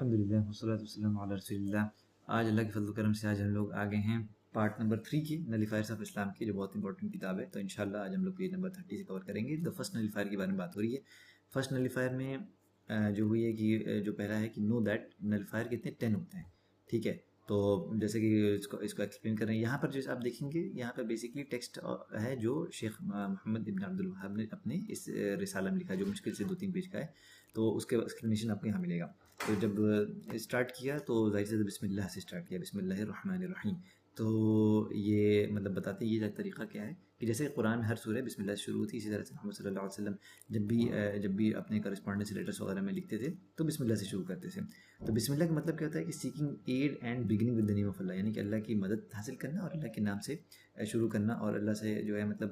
الحمدللہ والصلاۃ والسلام علی رسول اللہ. آج اللہ کے فضل و کرم سے آج ہم لوگ آ گئے ہیں پارٹ نمبر 3 کی نلیفائرس آف اسلام کی، جو بہت امپورٹنٹ کتاب ہے. تو انشاءاللہ آج ہم لوگ پیج نمبر 30 سے کور کریں گے. دا فرسٹ نلیفائر کے بارے میں بات ہو رہی ہے. فرسٹ نلیفائر میں جو ہوئی ہے کہ جو پہلا ہے کہ نو دیٹ نلیفائر کتنے 10 ہوتے ہیں. ٹھیک ہے، تو جیسے کہ اس کو ایکسپلین کر رہے ہیں. یہاں پر جیسے آپ دیکھیں گے، یہاں پر بیسکلی ٹیکسٹ ہے جو شیخ محمد ابن عبد الوہاب نے اپنے اس رسالہ میں لکھا ہے، جو مشکل سے 2-3 پیج کا ہے. تو اس کے ایکسپلینیشن آپ کو یہاں ملے گا. تو جب اسٹارٹ کیا تو ظاہر سے بسم اللہ سے اسٹارٹ کیا، بسم اللہ الرحمن الرحیم. تو یہ مطلب بتاتے ہیں یہ طریقہ کیا ہے کہ جیسے قرآن میں ہر سورہ بسم اللہ سے شروع ہوتی ہے، اسی طرح سے محمد صلی اللہ علیہ وسلم جب بھی اپنے کرسپونڈنس لیٹرس وغیرہ میں لکھتے تھے تو بسم اللہ سے شروع کرتے تھے. تو بسم اللہ کا مطلب کیا ہوتا ہے کہ seeking aid and beginning with the name of Allah, یعنی کہ اللہ کی مدد حاصل کرنا اور اللہ کے نام سے شروع کرنا، اور اللہ سے جو ہے مطلب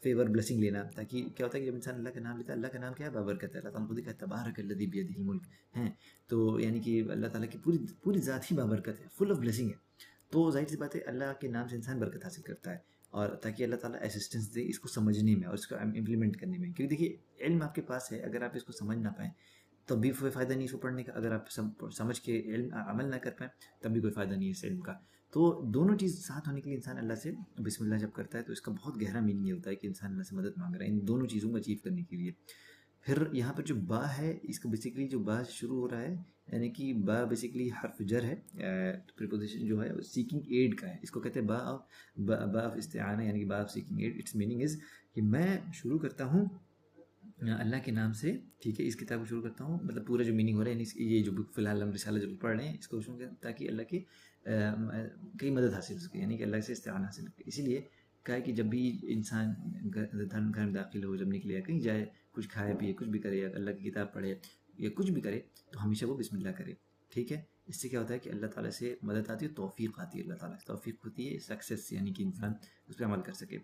فیور بلیسنگ لینا. تاکہ کیا ہوتا ہے کہ جب انسان اللہ کا نام لیتا ہے، اللہ کا نام کیا ہے؟ بابرکت ہے. اللہ تعالیٰ خود ہی کہتا ہے تبارک الذی بیدہ الملک ہیں. تو یعنی کہ اللہ تعالیٰ کی پوری ذات ہی بابرکت ہے، فل آف بلیسنگ ہے. تو ظاہر سی بات ہے اللہ کے نام سے انسان برکت حاصل کرتا ہے، اور تاکہ اللہ تعالیٰ اسسٹنس دے اس کو سمجھنے میں اور اس کو امپلیمنٹ کرنے میں. کیونکہ دیکھیے علم آپ کے پاس ہے، اگر آپ اس کو سمجھ نہ پائیں تب بھی کوئی فائدہ نہیں اس کو پڑھنے کا. اگر آپ سمجھ کے علم عمل نہ کر پائیں تب بھی کوئی فائدہ نہیں ہے اس علم کا. تو دونوں چیز ساتھ ہونے کے لیے انسان اللہ سے بسم اللہ جب کرتا ہے تو اس کا بہت گہرا میننگ یہ ہوتا ہے کہ انسان اللہ سے مدد مانگ رہا ہے ان دونوں چیزوں کو اچیو کرنے کے لیے. پھر یہاں پر جو با ہے، اس کو بیسکلی جو با شروع ہو رہا ہے، یعنی کہ با بیسکلی حرف جر ہے. پریپوزیشن جو ہے سیکنگ ایڈ کا ہے، اس کو کہتے ہیں با آف استعانہ، یعنی کہ با of seeking aid. Its meaning is کہ میں شروع کرتا ہوں اللہ کے نام سے. ٹھیک ہے، اس کتاب کو شروع کرتا ہوں، مطلب پورا جو میننگ ہو رہا ہے، یعنی یہ جو فی الحال ہم رسالہ جو پڑھ رہے ہیں اس کو شروع کریں تاکہ اللہ کی کئی مدد حاصل ہو سکے، یعنی کہ اللہ سے استعانہ حاصل ہو. اسی لیے کہا ہے کہ جب بھی انسان گھر میں داخل ہو، جب نکلے یا کہیں جائے، کچھ کھائے پیے، کچھ بھی کرے، یا اللہ کی کتاب پڑھے یا کچھ بھی کرے، تو ہمیشہ وہ بسم اللہ کرے. ٹھیک ہے، اس سے کیا ہوتا ہے کہ اللہ تعالیٰ سے مدد آتی ہے، توفیق آتی ہے، اللہ تعالیٰ سے توفیق ہوتی ہے، سکسیس، یعنی کہ انسان اس پہ عمل کر سکے.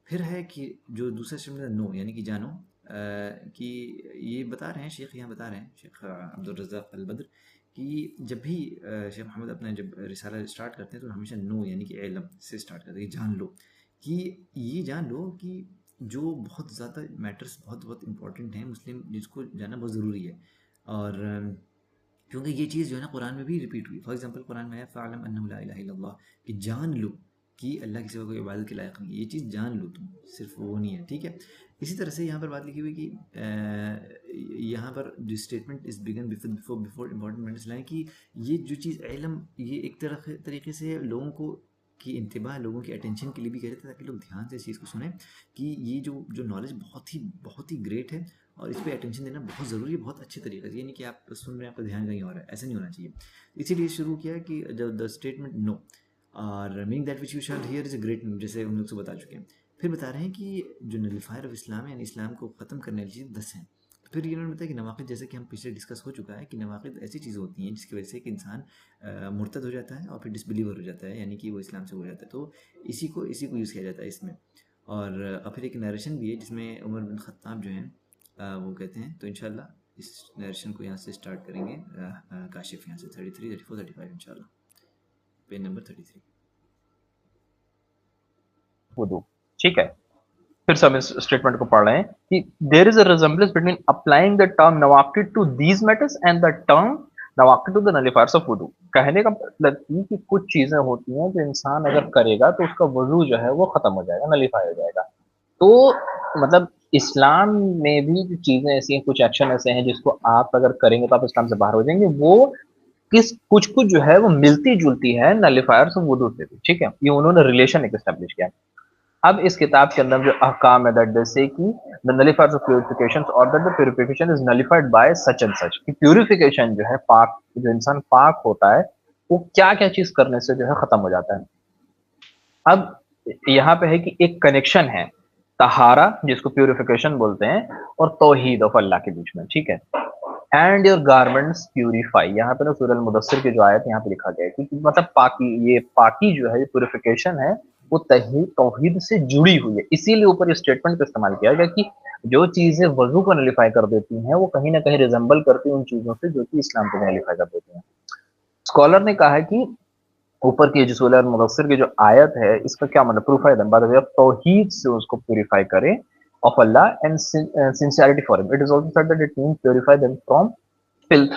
پھر ہے کہ جو دوسرا شملہ نو، یعنی کہ جانو، کہ یہ بتا رہے ہیں شیخ، یہاں بتا رہے ہیں شیخ عبد الرزاق البدر کہ جب بھی شیخ محمد اپنا جب رسالہ اسٹارٹ کرتے ہیں تو ہمیشہ نو یعنی کہ علم سے اسٹارٹ کرتے ہیں. جان لو کہ یہ جان لو کہ جو بہت زیادہ میٹرز بہت امپورٹنٹ ہیں مسلم، جس کو جاننا بہت ضروری ہے. اور کیونکہ یہ چیز جو ہے نا قرآن میں بھی ریپیٹ ہوئی. فار ایگزامپل قرآن میں ہے فَاعْلَمْ أَنَّهُ لَا إِلَٰهَ إِلَّا اللَّهُ، کہ جان لو کہ اللہ کے سوا کوئی عبادت کے لائق نہیں. یہ چیز جان لو، تم صرف وہ نہیں ہے. ٹھیک ہے، اسی طرح سے یہاں پر بات لکھی ہوئی کہ یہاں پر جو statement is begin before important matters, یعنی کہ یہ جو چیز علم، یہ ایک طریقے سے لوگوں کو کی انتباہ، لوگوں کی اٹینشن کے لیے بھی کہہ رہے تھے تاکہ لوگ دھیان سے اس چیز کو سنیں کہ یہ جو نالج بہت ہی گریٹ ہے، اور اس پہ اٹینشن دینا بہت ضروری ہے، بہت اچھے طریقے سے. یہ نہیں کہ آپ سن رہے ہیں آپ کا دھیان کہیں اور ہے، ایسا نہیں ہونا چاہیے. اسی لیے شروع کیا کہ دا اسٹیٹمنٹ نو اور میننگ دیٹ وچ یو شال ہیئر از اے گریٹ، جیسے ہم لوگ سے بتا چکے ہیں. پھر بتا رہے ہیں کہ جو نلیفائر آف اسلام ہے، یعنی اسلام کو ختم کرنے والی چیز 10 ہیں. پھر انہوں نے بتایا کہ نواقض، جیسے کہ ہم پچھلے ڈسکس ہو چکا ہے کہ نواقض ایسی چیز ہوتی ہیں جس کی وجہ سے کہ انسان مرتد ہو جاتا ہے اور پھر ڈسبلیور ہو جاتا ہے، یعنی کہ وہ اسلام سے ہو جاتا ہے. تو اسی کو یوز کیا جاتا ہے اس میں. اور پھر ایک نیریشن بھی ہے جس میں عمر بن خطاب جو ہیں وہ کہتے ہیں. تو انشاءاللہ اس نیریشن کو یہاں سے اسٹارٹ کریں گے، کاشف یہاں سے 33 34 35 انشاءاللہ، پیج نمبر 33. وضو. ٹھیک ہے، پھر سے ہم اس اسٹیٹمنٹ کو پڑھ رہے ہیں کہ there is a resemblance between applying the term نواقض to these matters and the term نواقض ٹو دا نلیفائرس آف وضو. کہنے کا مطلب یہ کہ کچھ چیزیں ہوتی ہیں جو انسان اگر کرے گا تو اس کا وضو جو ہے وہ ختم ہو جائے گا، نلیفائی ہو جائے گا. تو مطلب اسلام میں بھی جو چیزیں ایسی ہیں، کچھ ایکشن ایسے ہیں جس کو آپ اگر کریں گے تو آپ اسلام سے باہر ہو جائیں گے. وہ کچھ جو ہے وہ ملتی جلتی ہے نلیفائرس آف وضو سے بھی. ٹھیک ہے، یہ انہوں نے ریلیشن ایک اسٹیبلش کیا. اب اس کتاب کے اندر جو احکام ہے دیٹ دے سے کہ the nullifiers of purifications or that the purification is nullified by such and such، کہ پیوریفیکیشن جو ہے پاک، جو انسان پاک ہوتا ہے وہ کیا کیا چیز کرنے سے جو ہے ختم ہو جاتا ہے. اب یہاں پہ ہے کہ ایک کنیکشن ہے طہارہ جس کو پیوریفیکیشن بولتے ہیں اور توحید آف اللہ کے بیچ میں. ٹھیک ہے، اینڈ یور گارمنٹس پیوریفائی. یہاں پہ نا سورہ المدثر کی جو آیت یہاں پہ لکھا گیا ہے کہ مطلب پاکی، یہ پاکی جو ہے، یہ پیوریفیکیشن ہے، وہ توحید سے جڑی ہوئی ہے. اسی لیے اوپر یہ اسٹیٹمنٹ کا استعمال کیا گیا کہ جو چیزیں وضو کو نلیفائی کر دیتی ہیں وہ کہیں نہ کہیں ریزمبل کرتی ہیں ان چیزوں سے جو کہ اسلام کو نلیفائی کر دیتی ہیں. اسکالر نے کہا ہے کہ اوپر کی جو سورہ المدثر کی جو آیت ہے اس کا کیا مطلب پروف ہے، بعد توحید سے اس کو پیوریفائی کرے of Allah and sincerity for him. It is also said that it means purify them from filth.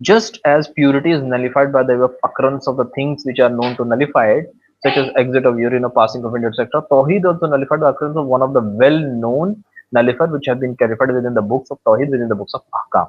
just as purity is nullified by the occurrence of the things which are known to nullify it, such as exit of urine or passing of wind, etc., Tawheed also nullified the occurrence of one of the well-known nullifier which have been clarified within the books of Tawheed, within the books of Ahkam.